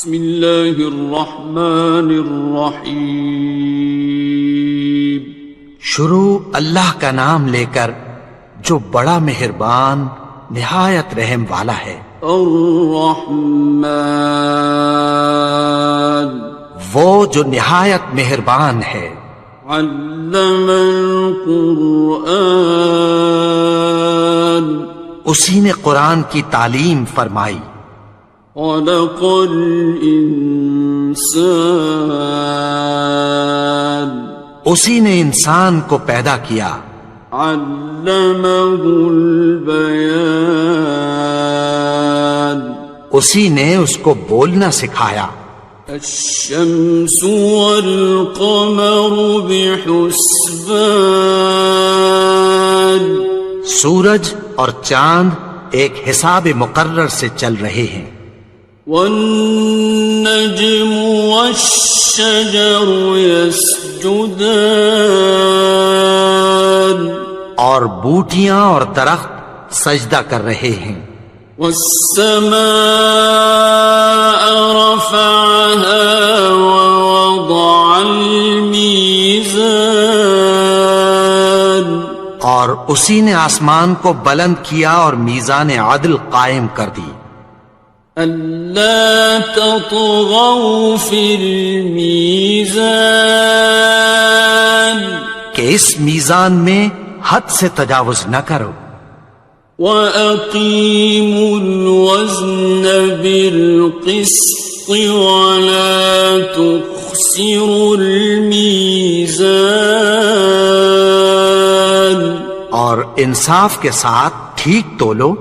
بسم اللہ الرحمن الرحیم. شروع اللہ کا نام لے کر جو بڑا مہربان نہایت رحم والا ہے. الرحمن وہ جو نہایت مہربان ہے. علم القرآن اسی نے قرآن کی تعلیم فرمائی. خلق الانسان اسی نے انسان کو پیدا کیا. علمہ البیان اسی نے اس کو بولنا سکھایا. الشمس والقمر بحسبان سورج اور چاند ایک حساب مقرر سے چل رہے ہیں. والنجم والشجر يسجدان اور بوٹیاں اور درخت سجدہ کر رہے ہیں. والسماء رفعها ووضع الميزان اور اسی نے آسمان کو بلند کیا اور میزان عدل قائم کر دی. ألا تطغوا في الميزان کہ اس میزان میں حد سے تجاوز نہ کرو. وَأَقِيمُوا الْوَزْنَ بِالْقِسْطِ وَلَا تُخْسِرُوا الْمِيزَانَ اور انصاف کے ساتھ ٹھیک تولو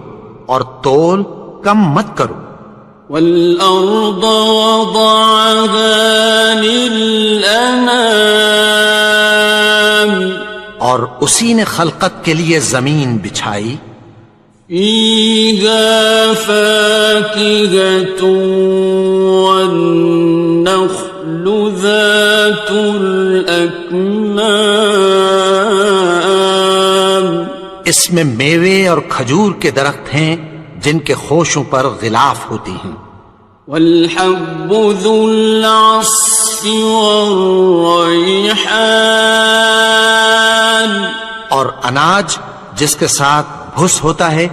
اور تول کم مت کرو. وَالْأَرْضَ وَضَعَهَا لِلْأَنَامِ اور اسی نے خلقت کے لیے زمین بچھائی. فِيهَا فَاكِهَةٌ وَالنَّخْلُ ذَاتُ الْأَكْمَامِ اس میں میوے اور کھجور کے درخت ہیں جن کے خوشوں پر غلاف ہوتی ہیں. وَالْحَبُّ ذُو الْعَصْفِ وَالرَّيْحَانِ اور اناج جس کے ساتھ بھس ہوتا ہے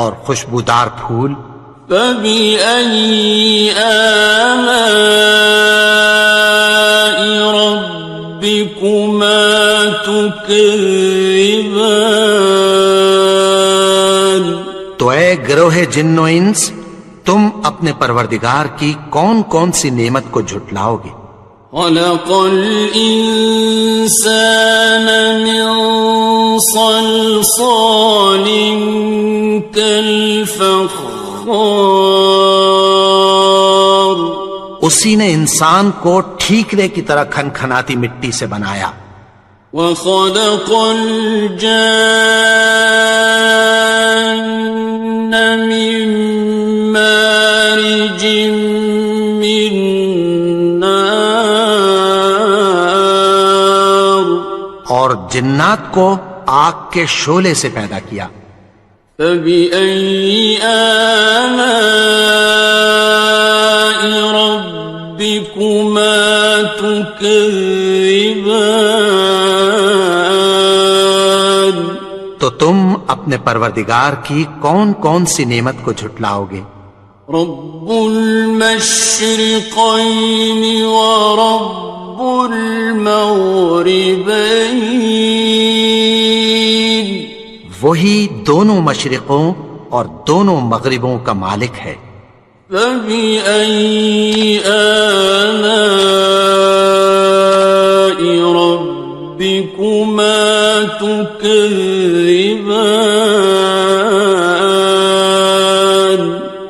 اور خوشبودار پھول. فَبِأَيِّ آلَاءِ رَبِّكُمَا تُكَذِّبَانِ تو اے گروہ جن و انس تم اپنے پروردگار کی کون کون سی نعمت کو جھٹلاؤ گے. خَلَقَ الْإِنسَانَ مِنْ صَلْصَالٍ كَالْفَخَّارِ اسی نے انسان کو ٹھیکرے کی طرح کھنکھناتی مٹی سے بنایا. وَخَلَقَ الْجَانَّ مِن مَّارِجٍ مِّن نَّارٍ اور جنات کو آگ کے شعلے سے پیدا کیا. فَبِأَيِّ آلَاءِ رَبِّكُمَا تُكَذِّبَانِ تو تم اپنے پروردگار کی کون کون سی نعمت کو جھٹلاؤ گے. رب المشرقین ورب المغربین وہی دونوں مشرقوں اور دونوں مغربوں کا مالک ہے. فَبِأَيِّ آلَاءِ رَبِّكُمَا تُكَذِّبَانِ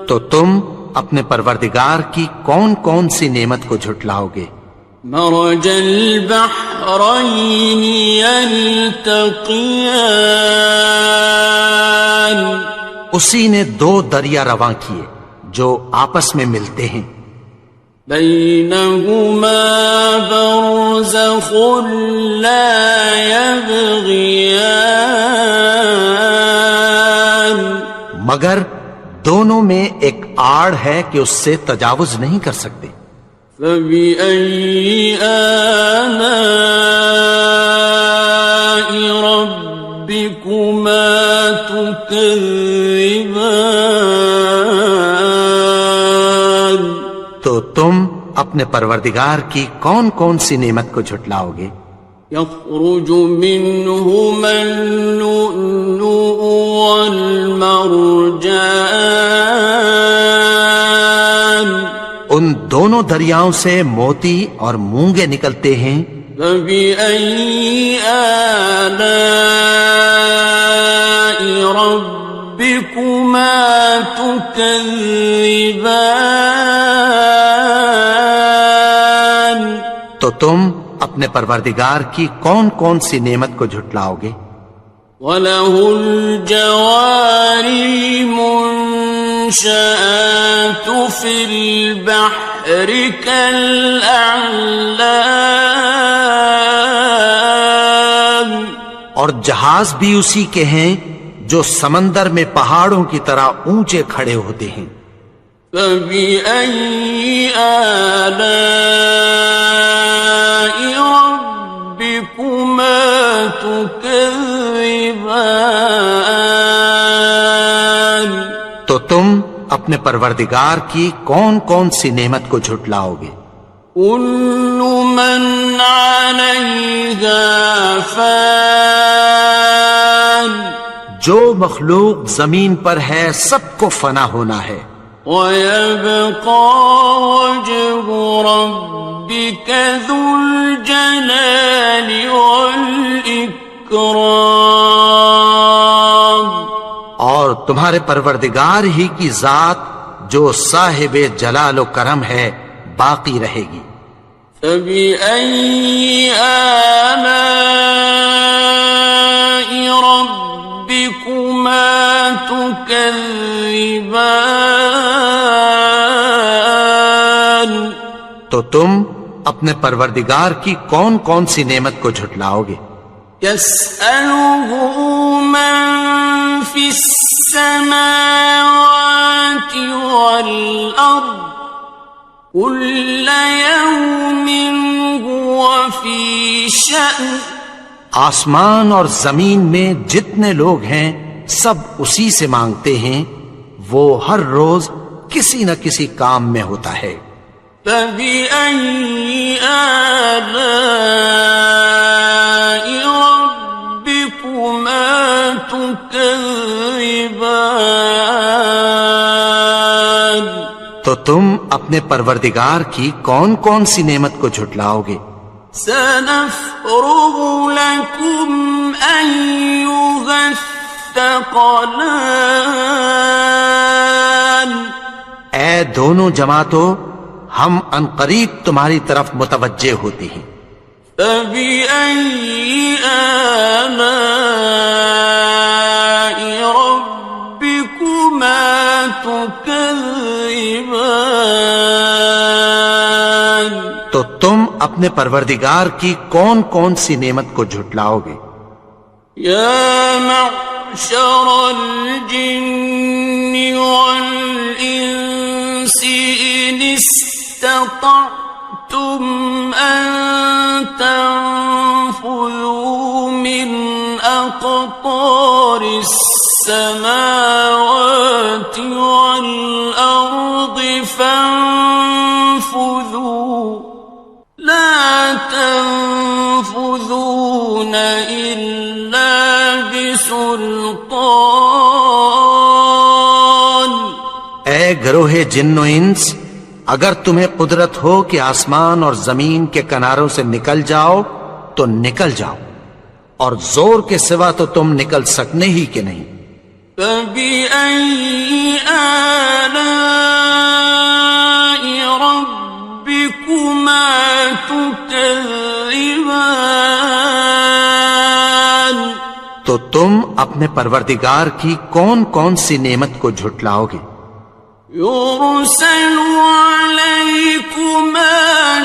تو تم اپنے پروردگار کی کون کون سی نعمت کو جھٹلاؤ گے. مرج البحرین یلتقیان اسی نے دو دریا رواں کیے جو آپس میں ملتے ہیں. بینہما برزخ لا یبغیان مگر دونوں میں ایک آڑ ہے کہ اس سے تجاوز نہیں کر سکتے. فبأي آلاء ربكما تكذبان. تو تم اپنے پروردگار کی کون کون سی نعمت کو جھٹلاؤ گے؟ يخرج منهما اللؤلؤ والمرجان. ان دونوں دریاؤں سے موتی اور مونگے نکلتے ہیں. فبأي آلاء ربكما تكذبان. تو تم اپنے پروردگار کی کون کون سی نعمت کو جھٹلاؤ گے؟ وَلَهُ الْجَوَارِ الْمُنشَآتُ فِي الْبَحْرِ كَالْأَعْلَامِ. اور جہاز بھی اسی کے ہیں جو سمندر میں پہاڑوں کی طرح اونچے کھڑے ہوتے ہیں. فَبِأَيِّ آلَاءِ رَبِّكُمَا تُكَذِّبَانِ. تو تم اپنے پروردگار کی کون کون سی نعمت کو جھٹلاؤ گے؟ كُلُّ مَنْ عَلَيْهَا فَانٍ. جو مخلوق زمین پر ہے سب کو فنا ہونا ہے. وَيَبْقَى وَجْهُ رَبِّكَ ذُو الْجَلَالِ وَالْإِكْرَامِ. اور تمہارے پروردگار ہی کی ذات جو صاحب جلال و کرم ہے باقی رہے گی. فَبِأَيِّ آلَاءِ رَبِّكُمَا تُكَذِّبَانِ. تو تم اپنے پروردگار کی کون کون سی نعمت کو جھٹلاؤ گے؟ يَسْأَلُهُ مَن فِي السَّمَاوَاتِ وَالْأَرْضِ كُلَّ يَوْمٍ هُوَ فِي شَأْنٍ. آسمان اور زمین میں جتنے لوگ ہیں سب اسی سے مانگتے ہیں، وہ ہر روز کسی نہ کسی کام میں ہوتا ہے. فَبِأَيِّ آلَاءِ رَبِّكُمَا تُكَذِّبَانِ. تو تم اپنے پروردگار کی کون کون سی نعمت کو جھٹلاؤ گے؟ سَنَفْرُغُ لَكُمْ أَيُّهَ الثَّقَلَانِ. اے دونوں جماعتوں، ہم عنقریب تمہاری طرف متوجہ ہوتے ہیں. فَبِأَيِّ آلَاءِ رَبِّكُمَا تُكَذِّبَانِ. تو تم اپنے پروردگار کی کون کون سی نعمت کو جھٹلاؤ گے؟ يَا مَعْشَرَ الْجِنِّ وَالْإِنسِ إِنِ اسْتَطَعْتُمْ أَن تَنفُذُوا مِنْ أَقْطَارِ السَّمَاوَاتِ وَالْأَرْضِ فَانفُذُوا لَا تَنفُذُونَ إِلَّا بِسُلْطَانٍ. اے گروہ جن و انس، اگر تمہیں قدرت ہو کہ آسمان اور زمین کے کناروں سے نکل جاؤ تو نکل جاؤ، اور زور کے سوا تو تم نکل سکنے ہی کہ نہیں. فَبِأَيِّ آلَاءِ رَبِّكُمَا تُكَذِّبَانِ. تو تم اپنے پروردگار کی کون کون سی نعمت کو جھٹلاؤ گے؟ يُرْسَلُ عَلَيْكُمَا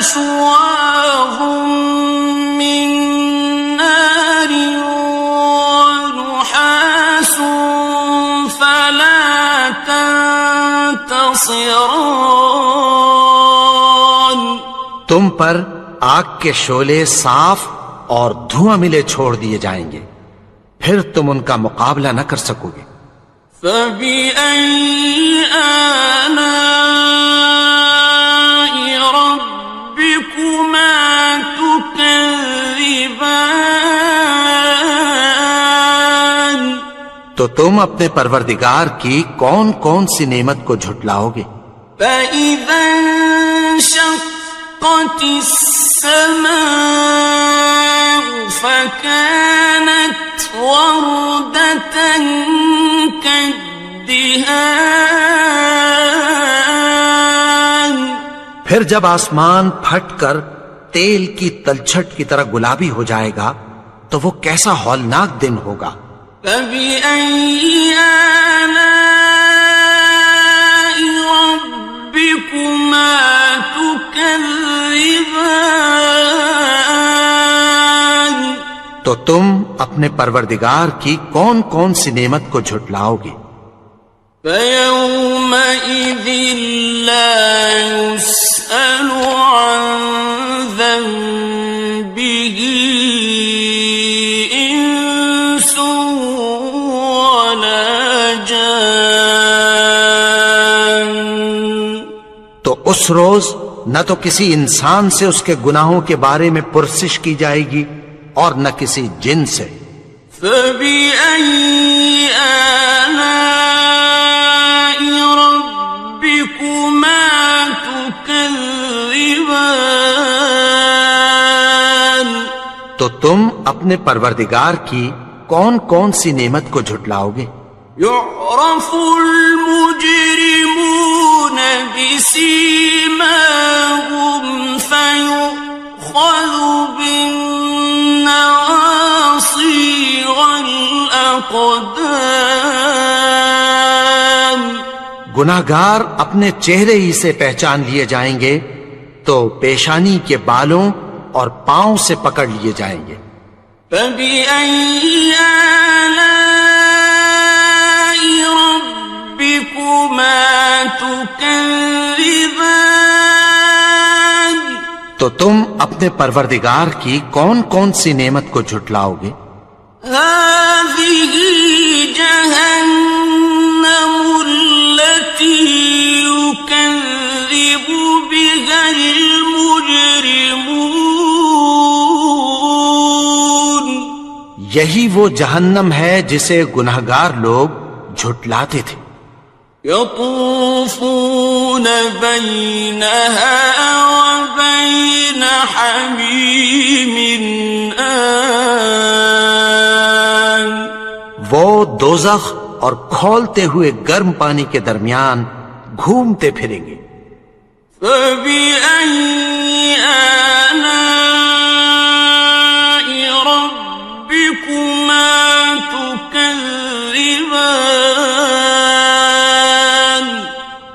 شُوَاظٌ مِّن نَّارٍ وَنُحَاسٌ فَلَا تَنْتَصِرَانِ. تم پر آگ کے شعلے صاف اور دھواں ملے چھوڑ دیے جائیں گے، پھر تم ان کا مقابلہ نہ کر سکو گے۔ فَبِأَيِّ آلَاءِ رَبِّكُمَا تُكَذِّبَانِ؟ تو تم اپنے پروردگار کی کون کون سی نعمت کو جھٹلاؤ گے؟ فَإِذَا انشَقَّتِ السَّمَاءُ فَكَانَتْ وَرْدَةً كَالدِّهَانِ، پھر جب آسمان پھٹ کر تیل کی تلچھٹ کی طرح گلابی ہو جائے گا تو وہ کیسا ہولناک دن ہوگا۔ فَبِأَيِّ آلَاءِ رَبِّكُمَا تُكَذِّبَانِ؟ تو تم اپنے پروردگار کی کون کون سی نعمت کو جھٹلاؤ گے؟ فَيَوْمَئِذٍ لَا يُسْأَلُ عَنْ ذَنبِهِ إِنسٌ وَلَا جَانٌ۔ تو اس روز نہ تو کسی انسان سے اس کے گناہوں کے بارے میں پرسش کی جائے گی اور نہ کسی جن سے۔ فَبِأَيِّ آلَاءِ رَبِّكُمَا تُكَذِّبَانِ؟ تو تم اپنے پروردگار کی کون کون سی نعمت کو جھٹلاؤ گے؟ يُعْرَفُ الْمُجْرِمُونَ بِسِيمَاهُمْ فَيُؤْخَذُ بِالنَّوَاصِي وَالْأَقْدَامِ۔ گناہگار اپنے چہرے ہی سے پہچان لیے جائیں گے تو پیشانی کے بالوں اور پاؤں سے پکڑ لیے جائیں گے۔ فَبِأَيِّ آلَاءِ رَبِّكُمَا تُكَذِّبَانِ؟ تو تم اپنے پروردگار کی کون کون سی نعمت کو جھٹلاؤ گے؟ هَٰذِهِ جَهَنَّمُ الَّتِي يُكَذِّبُ بِهَا الْمُجْرِمُونَ۔ یہی وہ جہنم ہے جسے گناہگار لوگ جھٹلاتے تھے۔ يَطُوفُونَ بَيْنَهَا وَبَيْنَ حَمِيمٍ آنٍ۔ وہ دوزخ اور کھولتے ہوئے گرم پانی کے درمیان گھومتے پھریں گے۔ فَبِأَيِّ آلَاءِ رَبِّكُمَا تُكَذِّبَانِ؟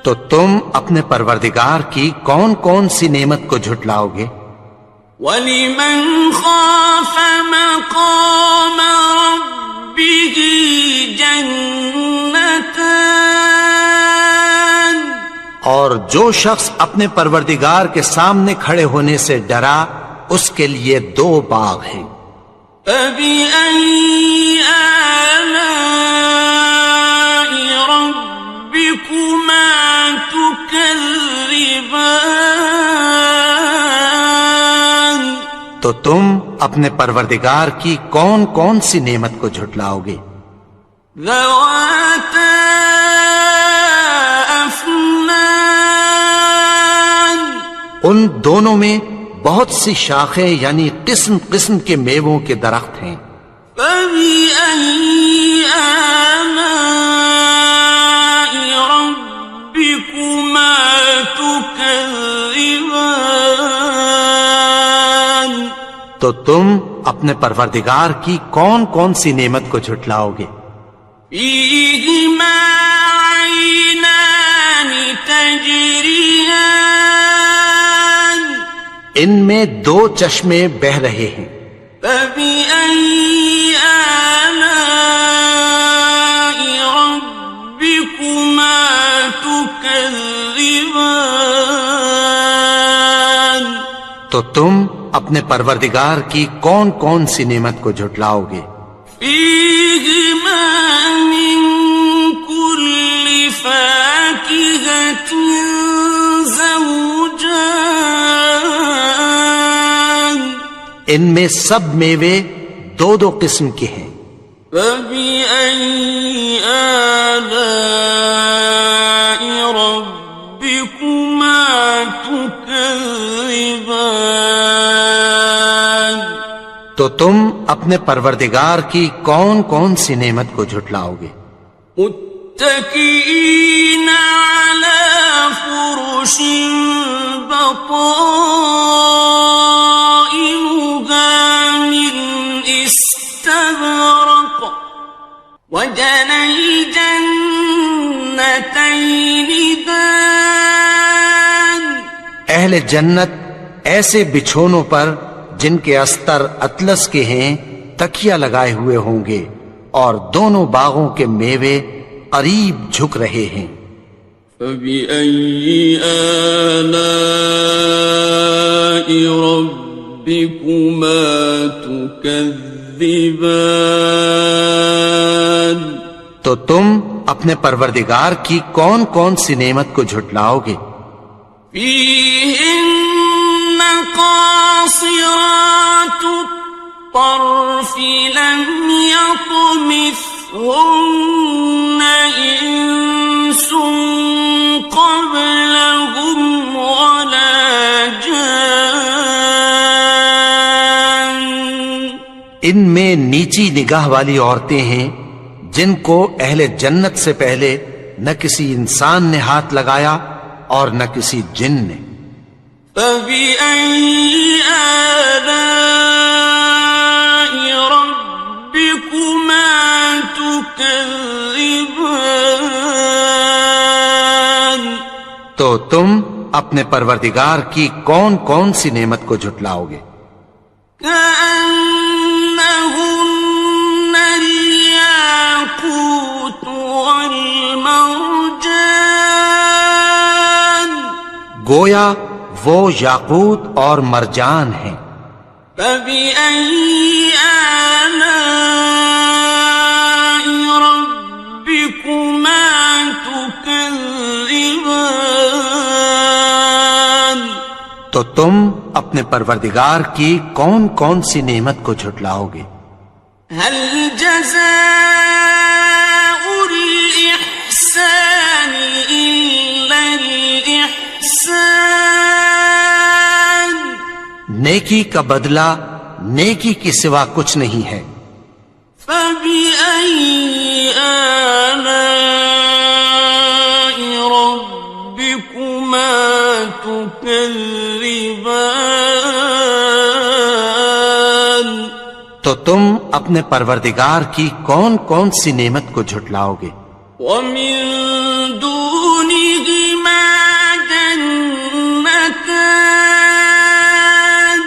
تو تم اپنے پروردگار کی کون کون سی نعمت کو جھٹلاؤ گے؟ وَلِمَنْ خَافَ مَقَامَ رَبِّهِ جَنَّتَانِ؟ اور جو شخص اپنے پروردگار کے سامنے کھڑے ہونے سے ڈرا اس کے لیے 2 باغ ہیں۔ فَبِأَيِّ آلَاءِ رَبِّكُمَا تُكَذِّبَانِ؟ تو تم اپنے پروردگار کی کون کون سی نعمت کو جھٹلاؤ گے؟ ذَوَاتَا أَفْنَانٍ؟ ان دونوں میں بہت سی شاخیں یعنی قسم قسم کے میووں کے درخت ہیں۔ فَبِأَيِّ آلَاءِ رَبِّكُمَا تُكَذِّبَانِ؟ تو تم اپنے پروردگار کی کون کون سی نعمت کو جھٹلاؤ گے؟ فِيهِمَا عَيْنَانِ تَجْرِيَانِ؟ ان میں 2 چشمے بہ رہے ہیں۔ فَبِأَيِّ آلَاءِ رَبِّكُمَا تُكَذِّبَانِ؟ تو تم اپنے پروردگار کی کون کون سی نعمت کو جھٹلاؤ گے؟ فیہما من کل فاکہۃ زوجان، ان میں سب میوے دو دو قسم کے ہیں۔ فبأي آلاء ربكما تكذبان، تو تم اپنے پروردگار کی کون کون سی نعمت کو جھٹلاؤ گے؟ متكئين على فرش بطائنها من استبرق، وجنى الجنتين دان، اہل جنت ایسے بچھونوں پر جن کے استر اطلس کے ہیں تکیہ لگائے ہوئے ہوں گے، اور دونوں باغوں کے میوے قریب جھک رہے ہیں۔ فبأي آلاء ربكما تكذبان، تو تم اپنے پروردگار کی کون کون سی نعمت کو جھٹلاؤ گے؟ فيهن قاصرات الطرف لم يطمثهن إنس قبلهم ولا جان، ان میں نیچی نگاہ والی عورتیں ہیں جن کو اہل جنت سے پہلے نہ کسی انسان نے ہاتھ لگایا اور نہ کسی جن نے۔ فبأي آلاء ربكما تكذبان، تو تم اپنے پروردگار کی کون کون سی نعمت کو جھٹلاؤ گے؟ كأنهن الياقوت والمرجان، گویا وہ یاقوت اور مرجان ہیں۔ فبأي آلاء ربكما تكذبان، تو تم اپنے پروردگار کی کون کون سی نعمت کو جھٹلاؤ گے؟ هل جزاء الإحسان إلا الإحسان، نیکی کا بدلہ نیکی کے سوا کچھ نہیں ہے۔ فبأي آلاء ربكما تكذبان، تو تم اپنے پروردگار کی کون کون سی نعمت کو جھٹلاؤ گے؟ ومن دونهما جنتان،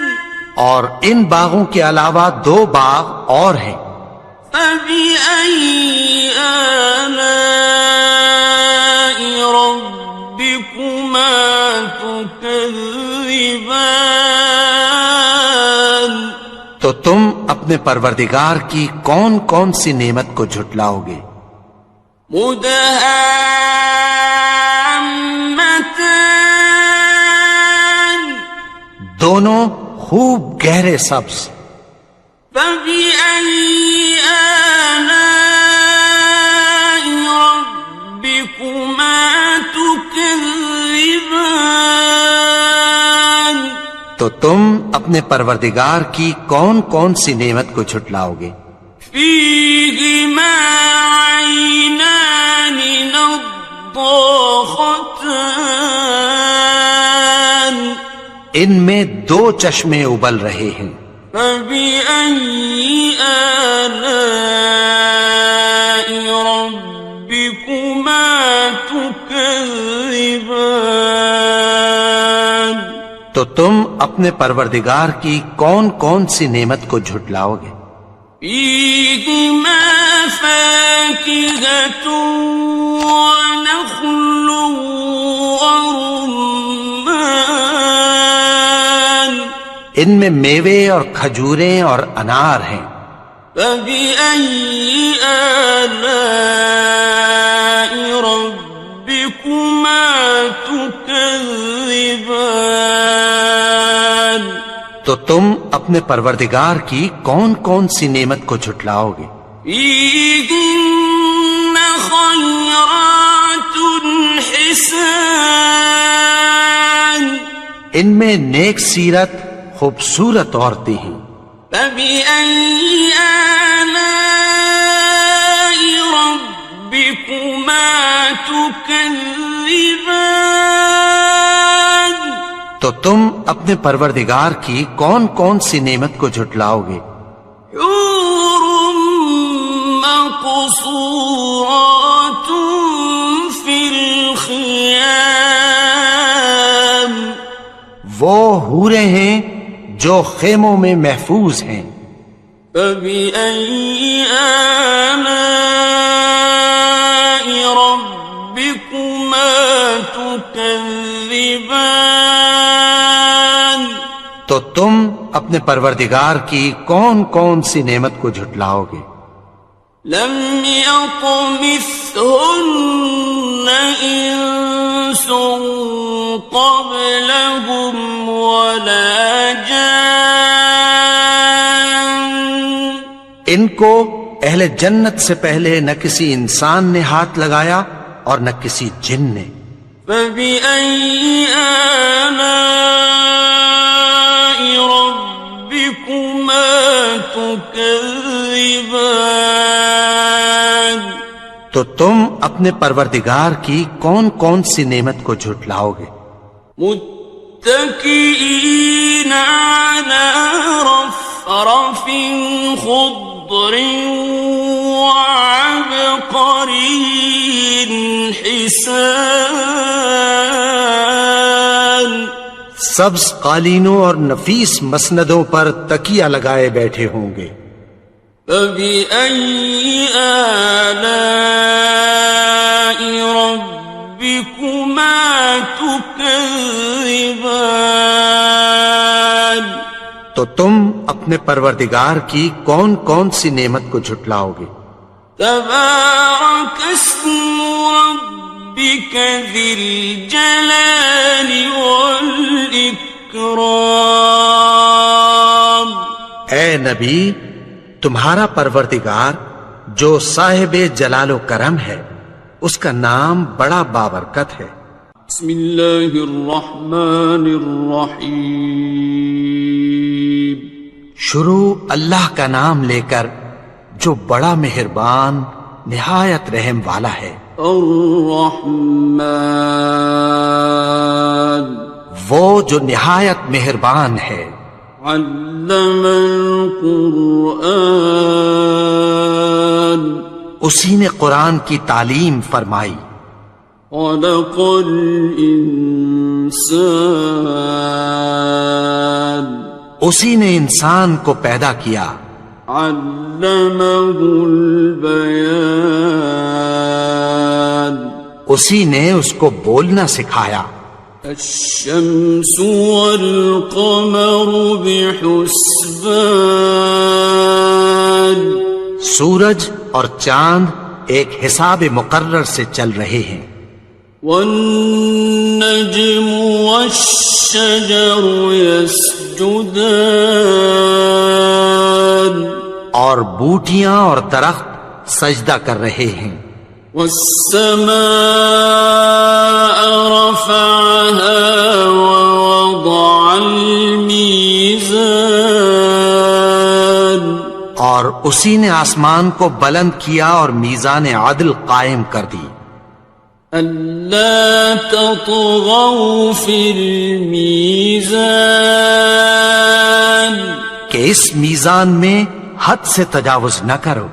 اور ان باغوں کے علاوہ دو باغ اور ہیں۔ فبأي آلاء ربكما تكذبان، تو تم اپنے پروردگار کی کون کون سی نعمت کو جھٹلاؤ گے؟ مدهامتان، دونوں خوب گہرے سبز۔ فبأي آلاء ربكما تكذبان، تو تم اپنے پروردگار کی کون کون سی نعمت کو جھٹلاؤ گے؟ فيهما عينان نضاختان، ان میں دو چشمے ابل رہے ہیں۔ فبأي آلاء ربكما تكذبان، تو تم اپنے پروردگار کی کون کون سی نعمت کو جھٹلاؤ گے؟ فيهما فاكهة ونخل ورمان، ان میں میوے اور کھجوریں اور انار ہیں۔ فبأي آلاء ربكما تكذبان؟ تو تم اپنے پروردگار کی کون کون سی نعمت کو جھٹلاؤ گے؟ فيهن خيرات حسان، ان میں نیک سیرت خوبصورت عورتیں ہیں۔ فبأي آلاء ربكما تكذبان؟ تو تم اپنے پروردگار کی کون کون سی نعمت کو جھٹلاؤ گے؟ حور مقصورات في الخيام، وہ حوریں ہیں جو خیموں میں محفوظ ہیں۔ فبأي آلاء ربكما تكذبان؟ تو تم اپنے پروردگار کی کون کون سی نعمت کو جھٹلاؤ گے؟ لم يطمثهن إنس قبلهم ولا جان، ان کو اہل جنت سے پہلے نہ کسی انسان نے ہاتھ لگایا اور نہ کسی جن نے۔ فبأي آلاء ربكما تكذبان؟ تو تم اپنے پروردگار کی کون کون سی نعمت کو جھٹلاؤ گے؟ متكئين على رفرف خضر وعبقري حسان، سبز قالینوں اور نفیس مسندوں پر تکیہ لگائے بیٹھے ہوں گے۔ فبأي آلاء ربكما تكذبان؟ تو تم اپنے پروردگار کی کون کون سی نعمت کو جھٹلاؤ گے؟ تبارك اسم ربك ذي الجلال والإكرام۔ اے نبی، تمہارا پروردگار جو صاحب جلال و کرم ہے، اس کا نام بڑا بابرکت ہے۔ بسم اللہ الرحمن الرحیم، شروع اللہ کا نام لے کر جو بڑا مہربان نہایت رحم والا ہے۔ الرحمن، وہ جو نہایت مہربان ہے۔ علم القرآن، اسی نے قرآن کی تعلیم فرمائی۔ خلق الانسان، اسی نے انسان کو پیدا کیا۔ علمہ البیان، اسی نے اس کو بولنا سکھایا۔ الشمس والقمر بحسبان، سورج اور چاند ایک حساب مقرر سے چل رہے ہیں۔ والنجم والشجر يسجدان، اور بوٹیاں اور درخت سجدہ کر رہے ہیں۔ والسماء رفعها ووضع الميزان، اور اسی نے آسمان کو بلند کیا اور میزان عدل قائم کر دی۔ ألا تطغوا في الميزان، کہ اس میزان میں حد سے تجاوز نہ کرو۔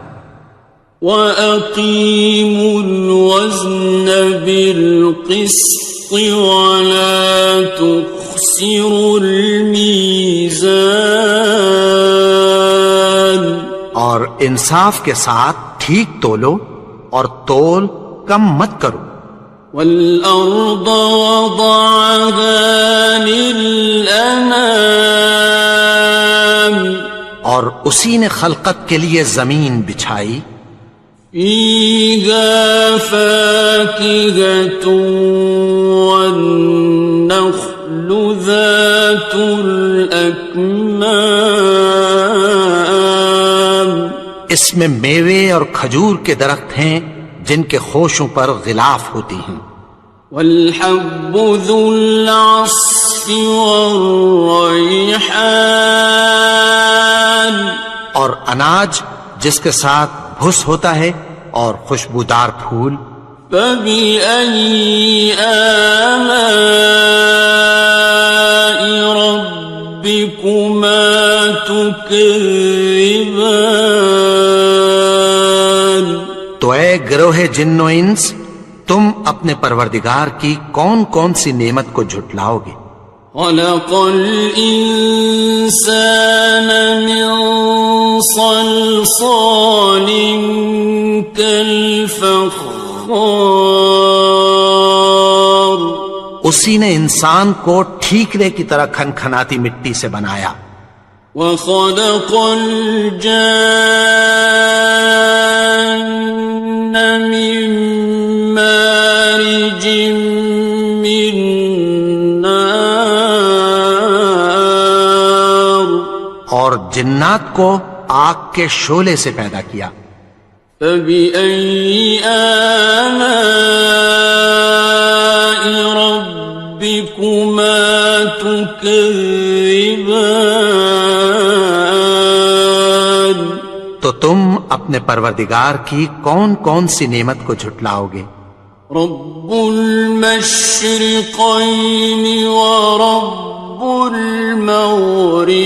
وَأَقِيمُوا الْوَزْنَ بِالْقِسْطِ وَلَا تُخْسِرُوا الْمِيزَانَ، اور انصاف کے ساتھ ٹھیک تولو اور تول کم مت کرو۔ وَالْأَرْضَ وَضَعَهَا لِلْأَنَامِ، اور اسی نے خلقت کے لیے زمین بچھائی فيها فاكهة والنخل ذات الأكمام اس میں میوے اور کھجور کے درخت ہیں جن کے خوشوں پر غلاف ہوتی ہیں والحب ذو العصف والریحان اور اناج جس کے ساتھ بھس ہوتا ہے اور خوشبودار پھول فبأي آلاء ربكما تكذبان تو اے گروہ جن و انس تم اپنے پروردگار کی کون کون سی نعمت کو جھٹلاؤ گے خلق الإنسان من صلصال كالفخار اسی نے انسان کو ٹھیکرے کی طرح کھنکھناتی مٹی سے بنایا وخلق الجان من مارج من نار اور جنات کو آگ کے شعلے سے پیدا کیا فبأي آلاء ربكما تكذبان تو تم اپنے پروردگار کی کون کون سی نعمت کو جھٹلاؤ گے رب المشرقين ورب المغربين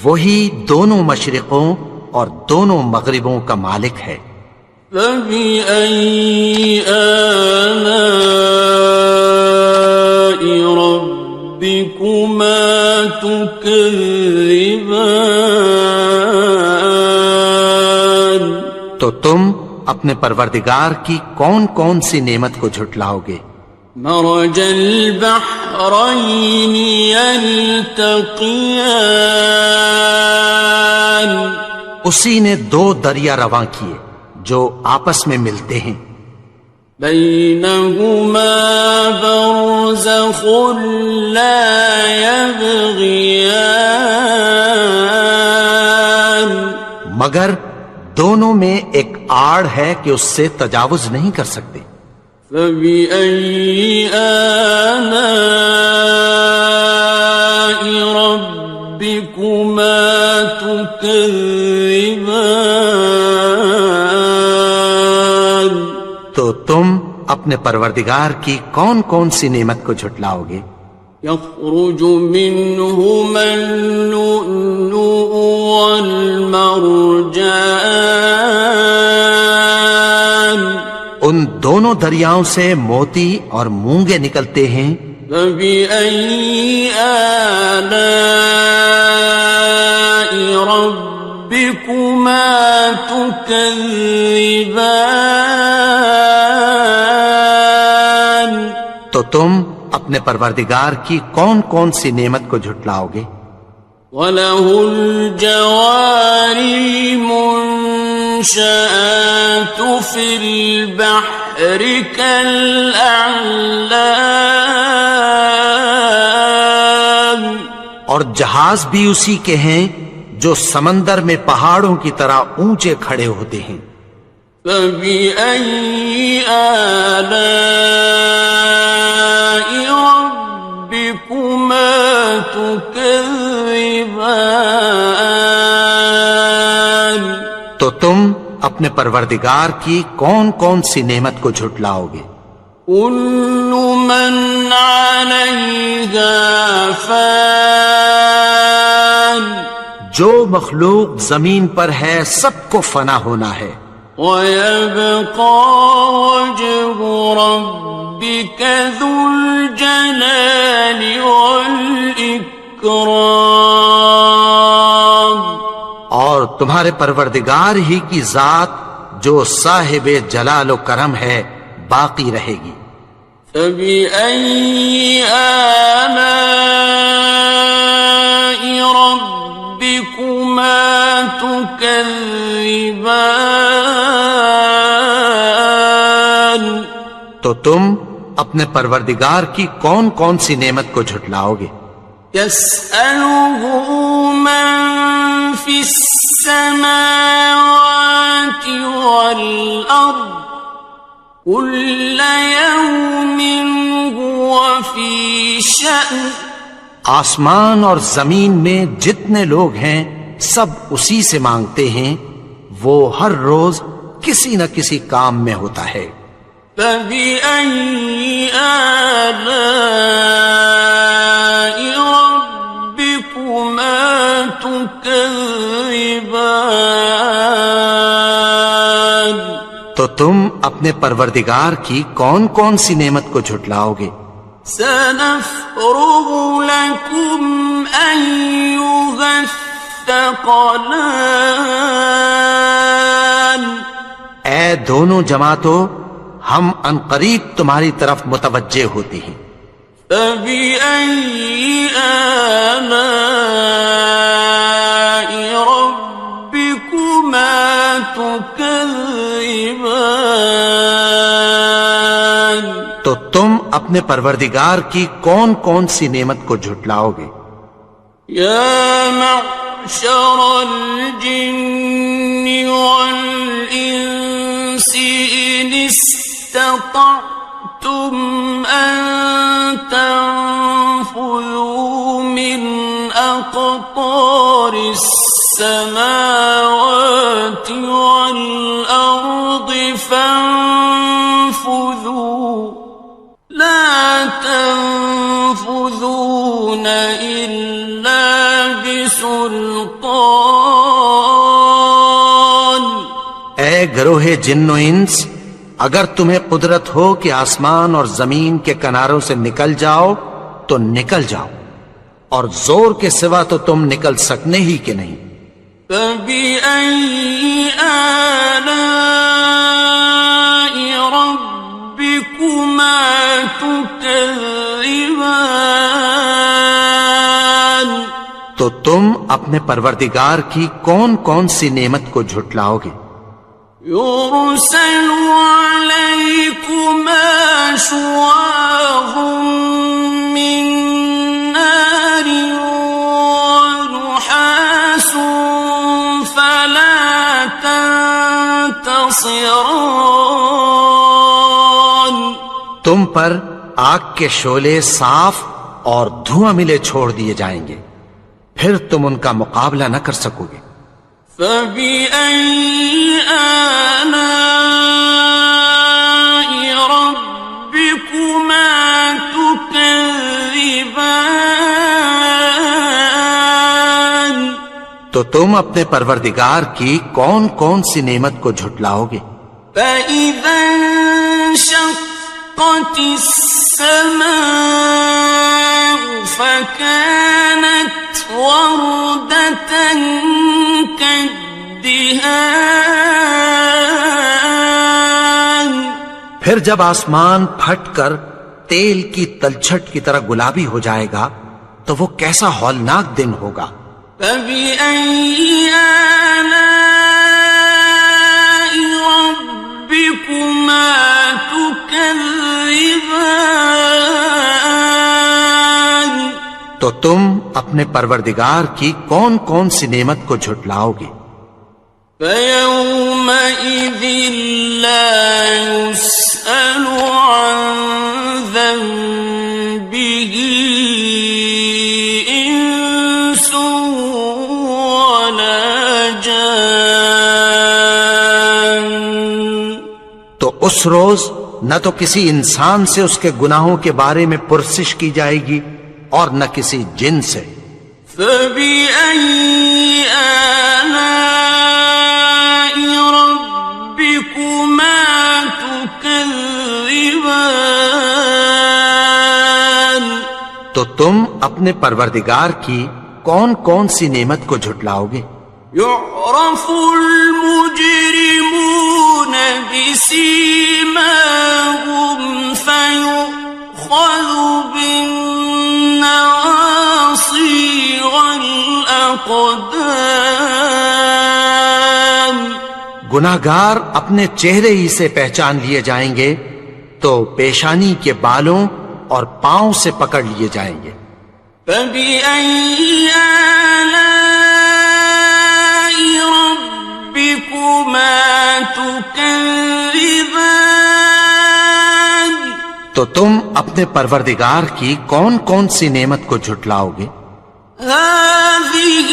وہی دونوں مشرقوں اور دونوں مغربوں کا مالک ہے فبأي آلاء ربكما تكذبان تو تم اپنے پروردگار کی کون کون سی نعمت کو جھٹلاؤ گے مرج البحرين يلتقيان اسی نے دو دریا رواں کیے جو آپس میں ملتے ہیں بينهما برزخ لا يبغيان مگر دونوں میں ایک آڑ ہے کہ اس سے تجاوز نہیں کر سکتے فبأي آلاء ربكما تكذبان تو تم اپنے پروردگار کی کون کون سی نعمت کو جھٹلاؤ گے يخرج منهما اللؤلؤ والمرجان ان دونوں دریاؤں سے موتی اور مونگے نکلتے ہیں فبأي آلاء ربكما تكذبان تو تم اپنے پروردگار کی کون کون سی نعمت کو جھٹلاؤ گے وَلَهُ الْجَوَارِ الْمُنشَآتُ فِي الْبَحْرِ كَالْأَعْلَامِ اور جہاز بھی اسی کے ہیں جو سمندر میں پہاڑوں کی طرح اونچے کھڑے ہوتے ہیں فَبِأَيِّ آلَاءِ رَبِّكُمَا تُكَذِّبَانِ تو تم اپنے پروردگار کی کون کون سی نعمت کو جھٹلاؤ گے كُلُّ مَنْ عَلَيْهَا فَانٍ جو مخلوق زمین پر ہے سب کو فنا ہونا ہے وَيَبْقَى وَجْهُ رَبِّكَ ذُو الْجَلَالِ وَالْإِكْرَامِ اور تمہارے پروردگار ہی کی ذات جو صاحب جلال و کرم ہے باقی رہے گی فَبِأَيِّ آلَاءِ تكذبان تو تم اپنے پروردگار کی کون کون سی نعمت کو جھٹلاؤ گے؟ يسأله من في السماوات والأرض كل يوم هو في شأن آسمان اور زمین میں جتنے لوگ ہیں سب اسی سے مانگتے ہیں، وہ ہر روز کسی نہ کسی کام میں ہوتا ہے۔ فبأي آلاء ربكما تكذبان تو تم اپنے پروردگار کی کون کون سی نعمت کو جھٹلاؤ گے؟ سنفرغ لكم أيها الثقلان اے دونوں جماعتوں، ہم عنقریب تمہاری طرف متوجہ ہوتے ہیں۔ فبأي آلاء ربكما تكذبان تو تم اپنے پروردگار کی کون کون سی نعمت کو جھٹلاؤ گے؟ يا معشر الجن والإنس إن استطعتم أن تنفذوا من أقطار السماوات والأرض فانفذوا لا تنفذون إلا بسلطان اے گروہ جن و انس، اگر تمہیں قدرت ہو کہ آسمان اور زمین کے کناروں سے نکل جاؤ تو نکل جاؤ، اور زور کے سوا تو تم نکل سکنے ہی کہ نہیں۔ فبأي آلاء ربكما تكذبان تو تم اپنے پروردگار کی کون کون سی نعمت کو جھٹلاؤ گے؟ يرسل عليكما شواظ من نار ونحاس فلا تنتصران تم پر آگ کے شعلے صاف اور دھواں ملے چھوڑ دیے جائیں گے، پھر تم ان کا مقابلہ نہ کر سکو گے۔ فبأي آلاء ربكما تكذبان تو تم اپنے پروردگار کی کون کون سی نعمت کو جھٹلاؤ گے؟ فإذا انشقت السماء فكانت وردة كالدهان پھر جب آسمان پھٹ کر تیل کی تلچھٹ کی طرح گلابی ہو جائے گا تو وہ کیسا ہولناک دن ہوگا۔ فبأي آلاء ربكما تكذبان تو تم اپنے پروردگار کی کون کون سی نعمت کو جھٹلاؤ گے؟ فيومئذ لا يسأل عن ذنبه إنس ولا جان تو اس روز نہ تو کسی انسان سے اس کے گناہوں کے بارے میں پرسش کی جائے گی اور نہ کسی جن سے۔ فبأي آلاء ربكما تكذبان تو تم اپنے پروردگار کی کون کون سی نعمت کو جھٹلاؤ گے؟ يعرف المجرمون بسيماهم فيؤخذ بالنواصي والأقدام گناہگار اپنے چہرے ہی سے پہچان لیے جائیں گے تو پیشانی کے بالوں اور پاؤں سے پکڑ لیے جائیں گے. فَبِأَيِّ آلَاءِ رَبِّكُمَا تُكَذِّبَانِ تو تم اپنے پروردگار کی کون کون سی نعمت کو جھٹلاؤ گے؟ هَٰذِهِ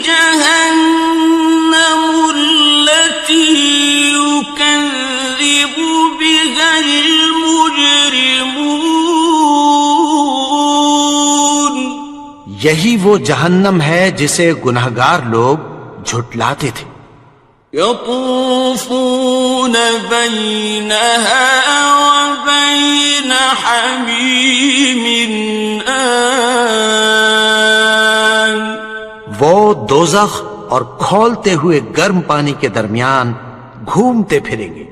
جَهَنَّمُ الَّتِي يُكَذِّبُ بِهَا الْمُجْرِمُونَ یہی وہ جہنم ہے جسے گناہگار لوگ جھٹلاتے تھے. يطوفون بينها وبين حميم آن وہ دوزخ اور کھولتے ہوئے گرم پانی کے درمیان گھومتے پھریں گے.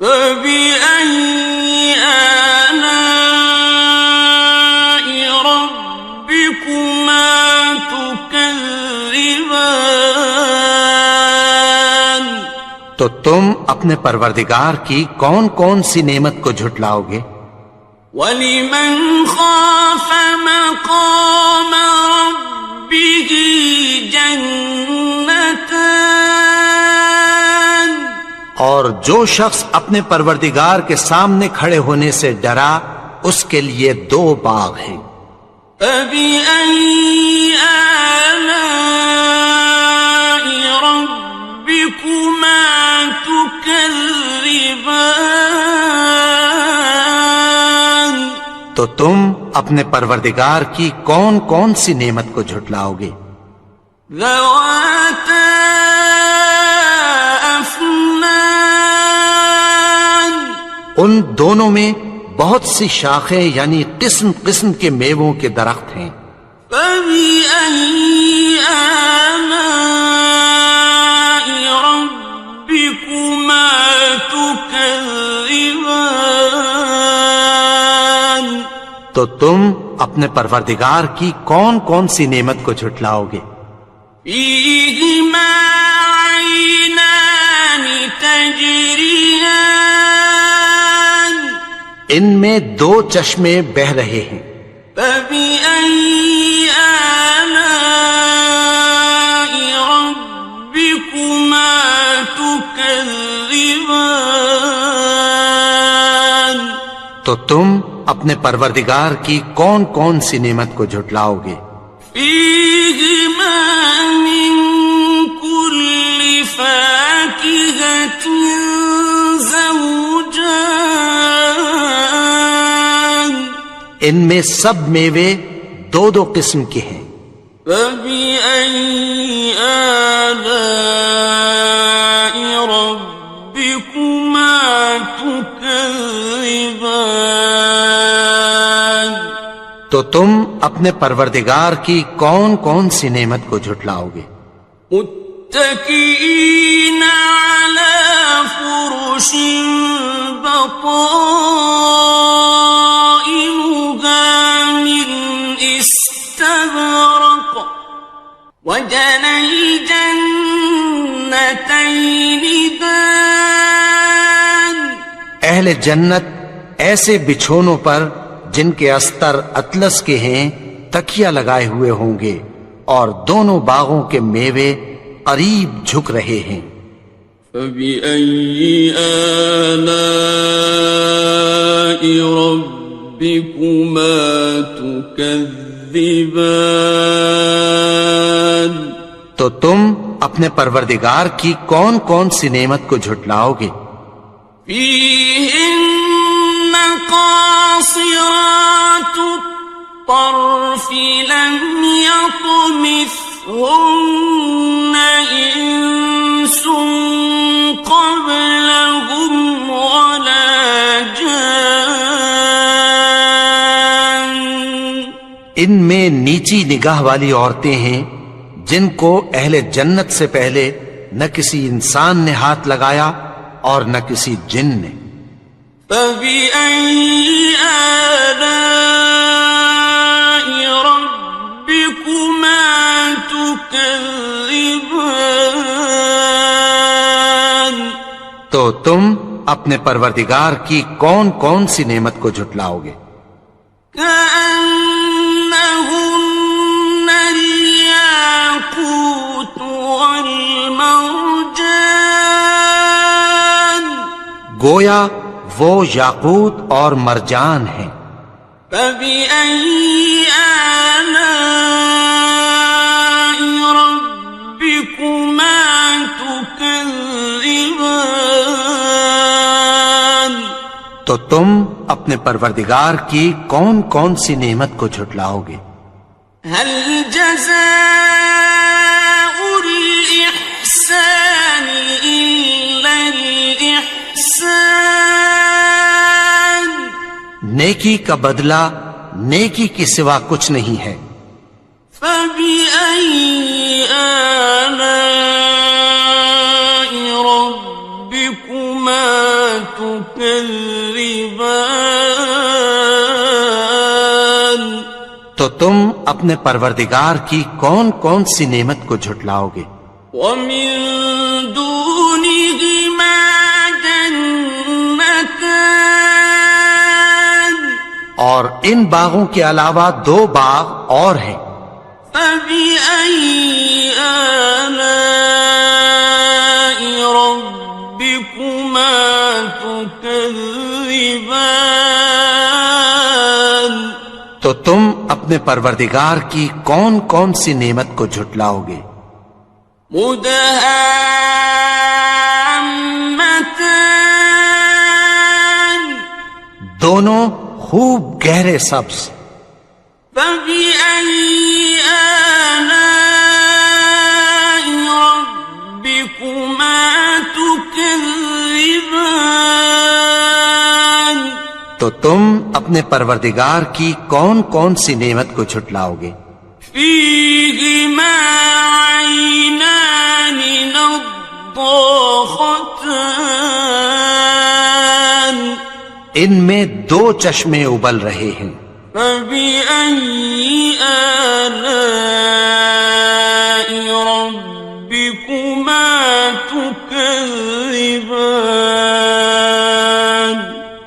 فبأي آلاء ربكما تكذبان تو تم اپنے پروردگار کی کون کون سی نعمت کو جھٹلاؤ گے؟ وَلِمَنْ خَافَ مَقَامَ رَبِّهِ جَنَّتَانِ اور جو شخص اپنے پروردگار کے سامنے کھڑے ہونے سے ڈرا اس کے لیے 2 باغ ہیں. فَبِأَيِّ آلَاءِ رَبِّكُمَا تُكَذِّبَانِ تو تم اپنے پروردگار کی کون کون سی نعمت کو جھٹلاؤ گے؟ ذَوَاتَا أَفْنَانٍ ان دونوں میں بہت سی شاخیں یعنی قسم قسم کے میووں کے درخت ہیں. فَبِأَيِّ آلَاءِ رَبِّكُمَا تُكَذِّبَانِ تو تم اپنے پروردگار کی کون کون سی نعمت کو جھٹلاؤ گے؟ فِيهِمَا عَيْنَانِ تَجْرِيَانِ ان میں 2 چشمے بہ رہے ہیں. فَبِأَيِّ آلَاءِ رَبِّكُمَا تُكَذِّبَانِ تو تم اپنے پروردگار کی کون کون سی نعمت کو جھٹلاؤ گے؟ فِيهِمَا مِن كُلِّ فَاكِهَةٍ زَوْجَانِ ان میں سب میوے 2 قسم کے ہیں. فَبِأَيِّ آلَاءِ رَبِّكُمَا تُكَذِّبَانِ تو تم اپنے پروردگار کی کون کون سی نعمت کو جھٹلاؤ گے؟ متكئين على فرش بطائنها من استبرق وجنى الجنتين دان اہل جنت ایسے بچھونوں پر جن کے استر اطلس کے ہیں تکیہ لگائے ہوئے ہوں گے اور دونوں باغوں کے میوے قریب جھک رہے ہیں. فَبِأَيِّ آلَاءِ رَبِّكُمَا تُكَذِّبَانِ تو تم اپنے پروردگار کی کون کون سی نعمت کو جھٹلاؤ گے؟ فِيهِنَّ قَاصِرَاتُ الطَّرْفِ لَمْ يَطْمِثْهُنَّ إِنسٌ قَبْلَهُمْ وَلَا جَانٌّ ان میں نیچی نگاہ والی عورتیں ہیں جن کو اہل جنت سے پہلے نہ کسی انسان نے ہاتھ لگایا اور نہ کسی جن نے. فَبِأَيِّ آلَاءِ رَبِّكُمَا تُكَذِّبَانِ تو تم اپنے پروردگار کی کون کون سی نعمت کو جھٹلاؤ گے؟ كأنهن الياقوت والمرجان گویا وہ یاقوت اور مرجان ہیں۔ فبأي آلاء ربكما تكذبان تو تم اپنے پروردگار کی کون کون سی نعمت کو جھٹلاؤ گے؟ هل جزاء الإحسان إلا الإحسان نیکی کا بدلہ نیکی کے سوا کچھ نہیں ہے۔ فبأي آلاء ربكما تكذبان تو تم اپنے پروردگار کی کون کون سی نعمت کو جھٹلاؤ گے؟ ومن دونهما جنتان اور ان باغوں کے علاوہ دو باغ اور ہیں۔ فبأي آلاء ربكما تكذبان تو تم اپنے پروردگار کی کون کون سی نعمت کو جھٹلاؤ گے؟ مدهامتان دونوں خوب گہرے سبز۔ فبأي آلاء ربكما تكذبان تو تم اپنے پروردگار کی کون کون سی نعمت کو جھٹلاؤ گے؟ فيهما عينان نضاختان ان میں دو چشمے ابل رہے ہیں۔ فبأي آلاء ربكما تكذبان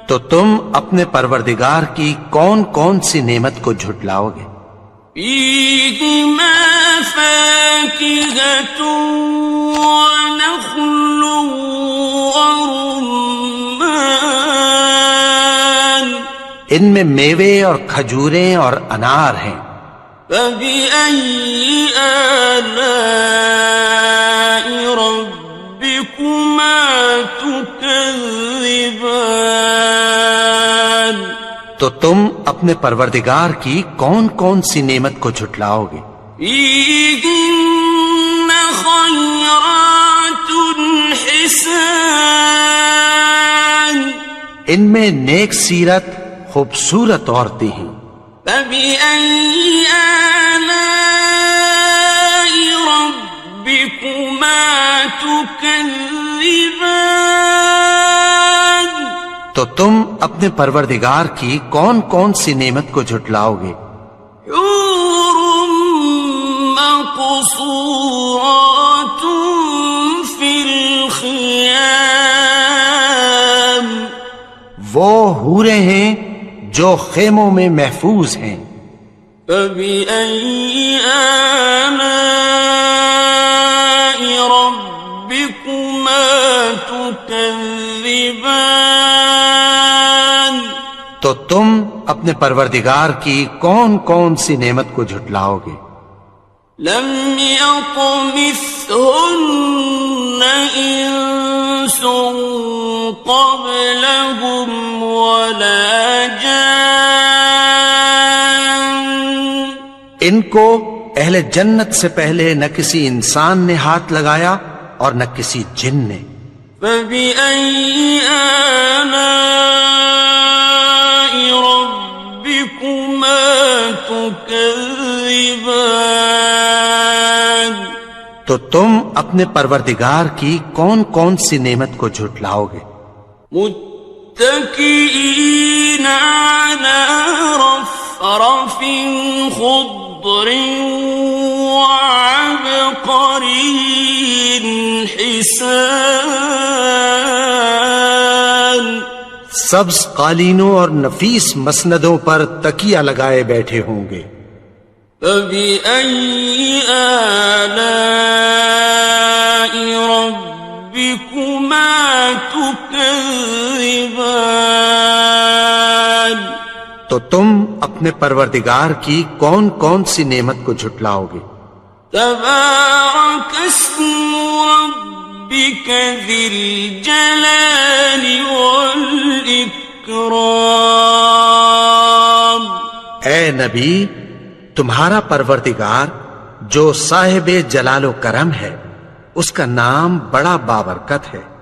تو تم اپنے پروردگار کی کون کون سی نعمت کو جھٹلاؤ گے؟ فيهما فاكهة ونخل ورمان ان میں میوے اور کھجوریں اور انار ہیں۔ فبأي آلاء ربكما تكذبان تو تم اپنے پروردگار کی کون کون سی نعمت کو جھٹلاؤ گے؟ فيهن خيرات حسان ان میں نیک سیرت خوبصورت عورتیں ہیں۔ فبأي آلاء ربكما تكذبان تو تم اپنے پروردگار کی کون کون سی نعمت کو جھٹلاؤ گے؟ حور مقصورات في الخيام وہ حوریں ہیں جو خیموں میں محفوظ ہیں۔ فبأي آلاء ربكما تكذبان تو تم اپنے پروردگار کی کون کون سی نعمت کو جھٹلاؤ گے؟ لم يطمثهن إنس قبلهم ولا جان ان کو اہل جنت سے پہلے نہ کسی انسان نے ہاتھ لگایا اور نہ کسی جن نے۔ فبأي آلاء ربكما تكذبان تو تم اپنے پروردگار کی کون کون سی نعمت کو جھٹلاؤ گے؟ متكئين على رفرف خضر وعبقري حسان سبز قالینوں اور نفیس مسندوں پر تکیہ لگائے بیٹھے ہوں گے. فبأي آلاء ربكما تكذبان. تو تم اپنے پروردگار کی کون کون سی نعمت کو جھٹلاؤ گے؟ تبارك اسم ربك ذي الجلال والإكرام. اے نبی، تمہارا پروردگار جو صاحب جلال و کرم ہے، اس کا نام بڑا بابرکت ہے.